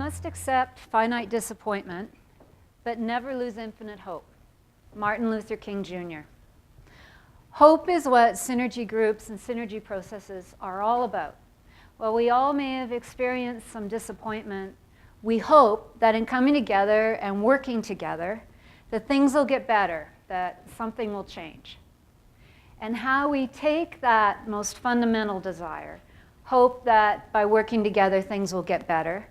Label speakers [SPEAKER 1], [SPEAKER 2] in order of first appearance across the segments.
[SPEAKER 1] must accept finite disappointment, but never lose infinite hope. Martin Luther King Jr. Hope is what synergy groups and synergy processes are all about. While we all may have experienced some disappointment, we hope that in coming together and working together, that things will get better, that something will change. And how we take that most fundamental desire, hope that by working together things will get better,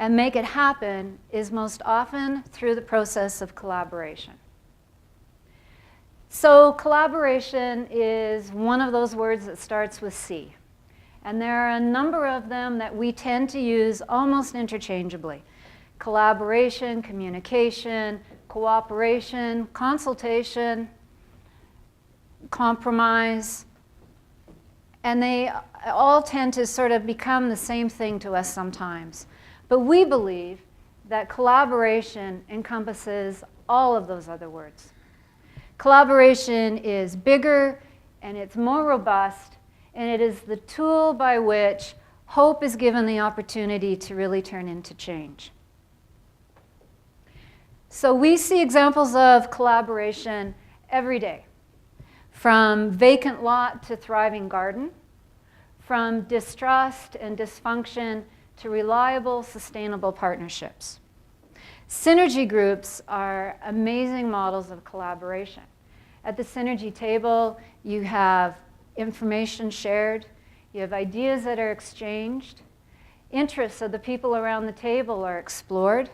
[SPEAKER 1] and make it happen is most often through the process of collaboration. So collaboration is one of those words that starts with C. And there are a number of them that we tend to use almost interchangeably. Collaboration, communication, cooperation, consultation, compromise. And they all tend to sort of become the same thing to us sometimes. But we believe that collaboration encompasses all of those other words. Collaboration is bigger and it's more robust, and it is the tool by which hope is given the opportunity to really turn into change. So we see examples of collaboration every day, from vacant lot to thriving garden, from distrust and dysfunction to reliable, sustainable partnerships. Synergy groups are amazing models of collaboration. At the synergy table, you have information shared, you have ideas that are exchanged, interests of the people around the table are explored,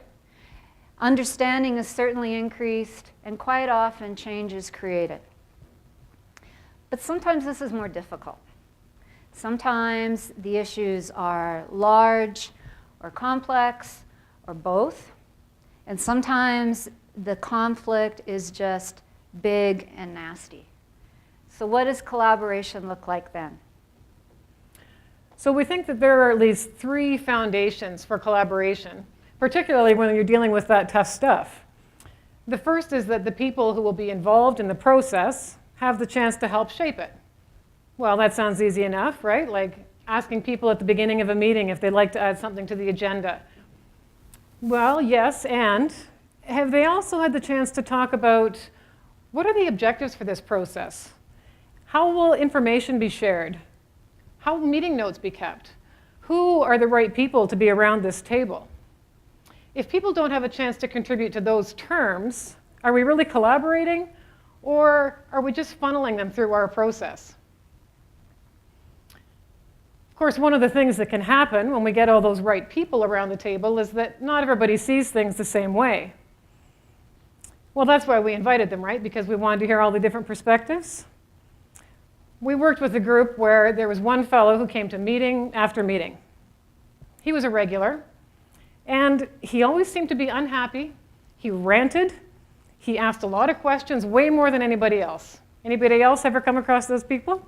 [SPEAKER 1] understanding is certainly increased, and quite often change is created. But sometimes this is more difficult. Sometimes the issues are large or complex or both, and sometimes the conflict is just big and nasty. So what does collaboration look like then?
[SPEAKER 2] So we think that there are at least 3 foundations for collaboration, particularly when you're dealing with that tough stuff. The first is that the people who will be involved in the process have the chance to help shape it. Well, that sounds easy enough, right? Like asking people at the beginning of a meeting if they'd like to add something to the agenda. Well, yes, and have they also had the chance to talk about what are the objectives for this process? How will information be shared? How will meeting notes be kept? Who are the right people to be around this table? If people don't have a chance to contribute to those terms, are we really collaborating, or are we just funneling them through our process? Of course, one of the things that can happen when we get all those right people around the table is that not everybody sees things the same way. Well, that's why we invited them, right? Because we wanted to hear all the different perspectives. We worked with a group where there was one fellow who came to meeting after meeting. He was a regular, and he always seemed to be unhappy. He ranted. He asked a lot of questions, way more than anybody else. Anybody else ever come across those people?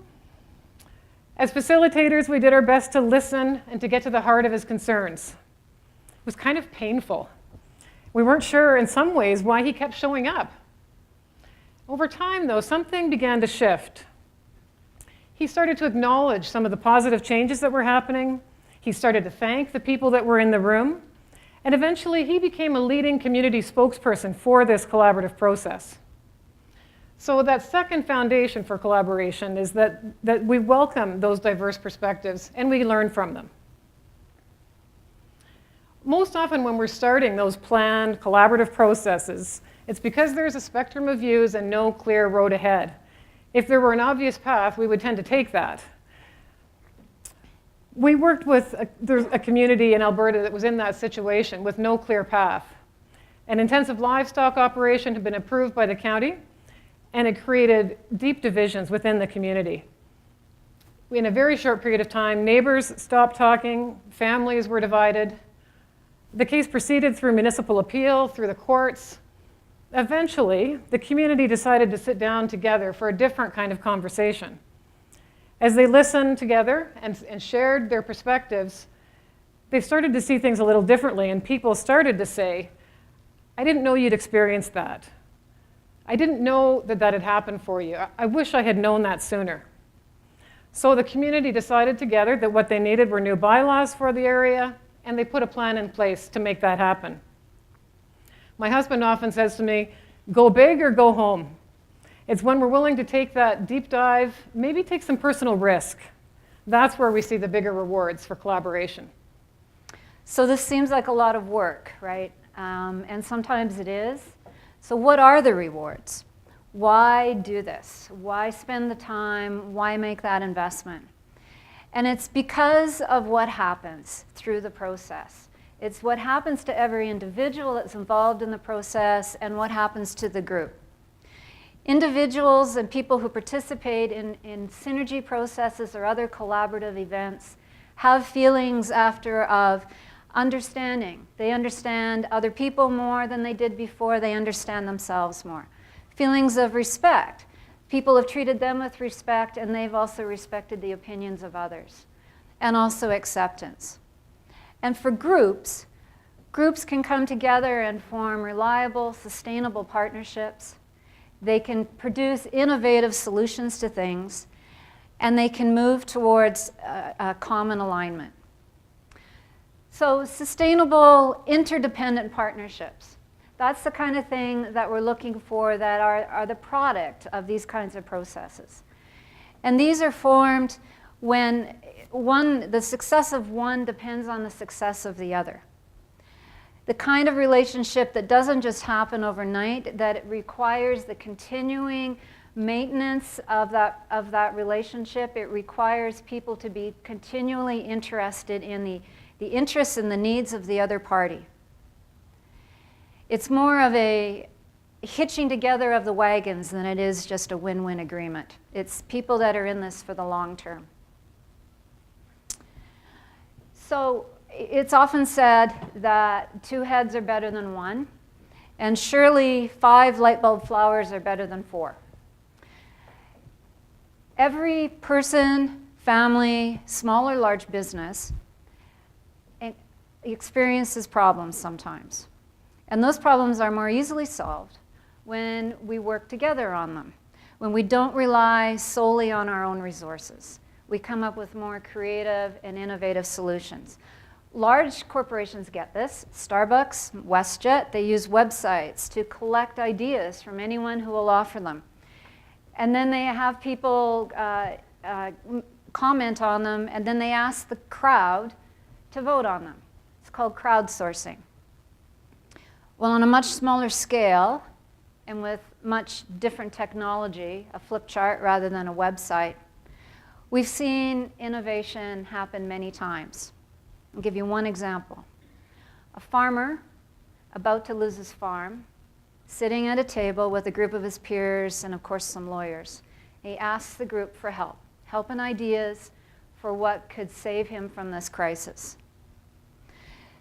[SPEAKER 2] As facilitators, we did our best to listen and to get to the heart of his concerns. It was kind of painful. We weren't sure in some ways why he kept showing up. Over time, though, something began to shift. He started to acknowledge some of the positive changes that were happening. He started to thank the people that were in the room. And eventually, he became a leading community spokesperson for this collaborative process. So that second foundation for collaboration is that we welcome those diverse perspectives and we learn from them. Most often when we're starting those planned collaborative processes, it's because there's a spectrum of views and no clear road ahead. If there were an obvious path, we would tend to take that. We worked with a community in Alberta that was in that situation with no clear path. An intensive livestock operation had been approved by the county, and it created deep divisions within the community. In a very short period of time, neighbors stopped talking, families were divided. The case proceeded through municipal appeal, through the courts. Eventually, the community decided to sit down together for a different kind of conversation. As they listened together and shared their perspectives, they started to see things a little differently, and people started to say, I didn't know you'd experienced that. I didn't know that that had happened for you. I wish I had known that sooner. So the community decided together that what they needed were new bylaws for the area and they put a plan in place to make that happen. My husband often says to me, go big or go home. It's when we're willing to take that deep dive, maybe take some personal risk. That's where we see the bigger rewards for collaboration.
[SPEAKER 1] So this seems like a lot of work, right? And sometimes it is. So what are the rewards? Why do this? Why spend the time? Why make that investment? And it's because of what happens through the process. It's what happens to every individual that's involved in the process and what happens to the group. Individuals and people who participate in synergy processes or other collaborative events have feelings after of understanding. They understand other people more than they did before. They understand themselves more. Feelings of respect. People have treated them with respect, and they've also respected the opinions of others. And also acceptance. And for groups, groups can come together and form reliable, sustainable partnerships. They can produce innovative solutions to things, and they can move towards a common alignment. So sustainable, interdependent partnerships. That's the kind of thing that we're looking for that are the product of these kinds of processes. And these are formed when the success of one depends on the success of the other. The kind of relationship that doesn't just happen overnight, that it requires the continuing maintenance of that relationship. It requires people to be continually interested in the interests and the needs of the other party. It's more of a hitching together of the wagons than it is just a win-win agreement. It's people that are in this for the long term. So it's often said that 2 heads are better than 1, and surely 5 light bulb flowers are better than 4. Every person, family, small or large business experiences problems sometimes. And those problems are more easily solved when we work together on them, when we don't rely solely on our own resources. We come up with more creative and innovative solutions. Large corporations get this. Starbucks, WestJet, they use websites to collect ideas from anyone who will offer them. And then they have people comment on them, and then they ask the crowd to vote on them. It's called crowdsourcing. Well, on a much smaller scale, and with much different technology, a flip chart rather than a website, we've seen innovation happen many times. I'll give you one example. A farmer about to lose his farm, sitting at a table with a group of his peers and, of course, some lawyers. He asks the group for help and ideas for what could save him from this crisis.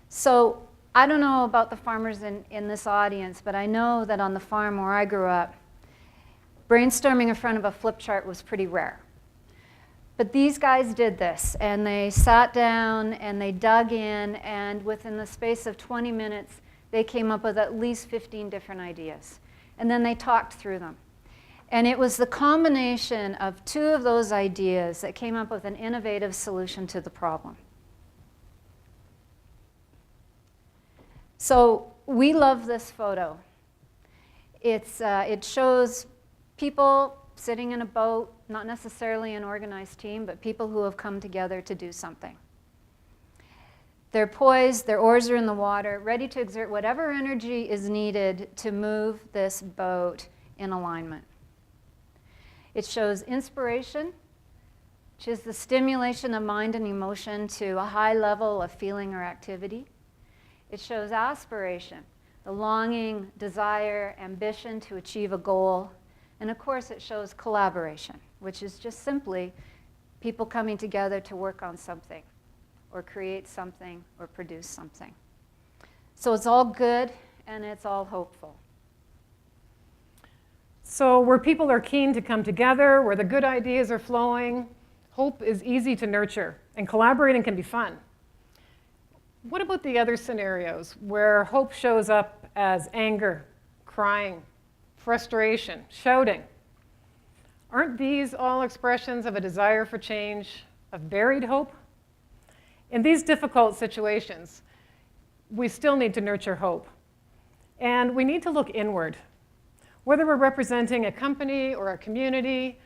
[SPEAKER 1] So I don't know about the farmers in this audience, but I know that on the farm where I grew up, brainstorming in front of a flip chart was pretty rare. But these guys did this, and they sat down and they dug in, and within the space of 20 minutes, they came up with at least 15 different ideas. And then they talked through them. And it was the combination of 2 of those ideas that came up with an innovative solution to the problem. So we love this photo. It shows people sitting in a boat, not necessarily an organized team, but people who have come together to do something. They're poised, their oars are in the water, ready to exert whatever energy is needed to move this boat in alignment. It shows inspiration, which is the stimulation of mind and emotion to a high level of feeling or activity. It shows aspiration, the longing, desire, ambition to achieve a goal. And of course, it shows collaboration, which is just simply people coming together to work on something, or create something, or produce something. So it's all good, and it's all hopeful.
[SPEAKER 2] So where people are keen to come together, where the good ideas are flowing, hope is easy to nurture, and collaborating can be fun. What about the other scenarios where hope shows up as anger, crying, frustration, shouting? Aren't these all expressions of a desire for change, of buried hope? In these difficult situations, we still need to nurture hope. And we need to look inward. Whether we're representing a company or a community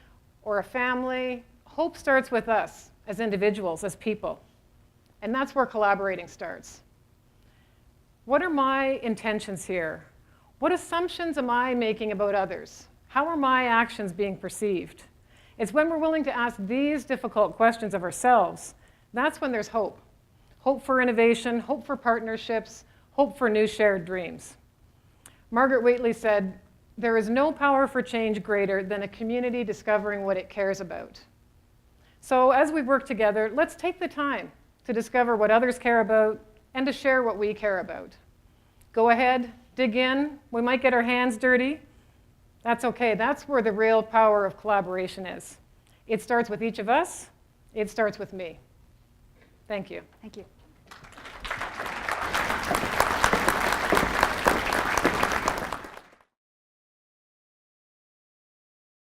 [SPEAKER 2] or a family, hope starts with us as individuals, as people. And that's where collaborating starts. What are my intentions here? What assumptions am I making about others? How are my actions being perceived? It's when we're willing to ask these difficult questions of ourselves, that's when there's hope. Hope for innovation, hope for partnerships, hope for new shared dreams. Margaret Whately said, "There is no power for change greater than a community discovering what it cares about." So as we work together, let's take the time to discover what others care about and to share what we care about. Go ahead, dig in. We might get our hands dirty. That's okay. That's where the real power of collaboration is. It starts with each of us. It starts with me. Thank you.
[SPEAKER 1] Thank you.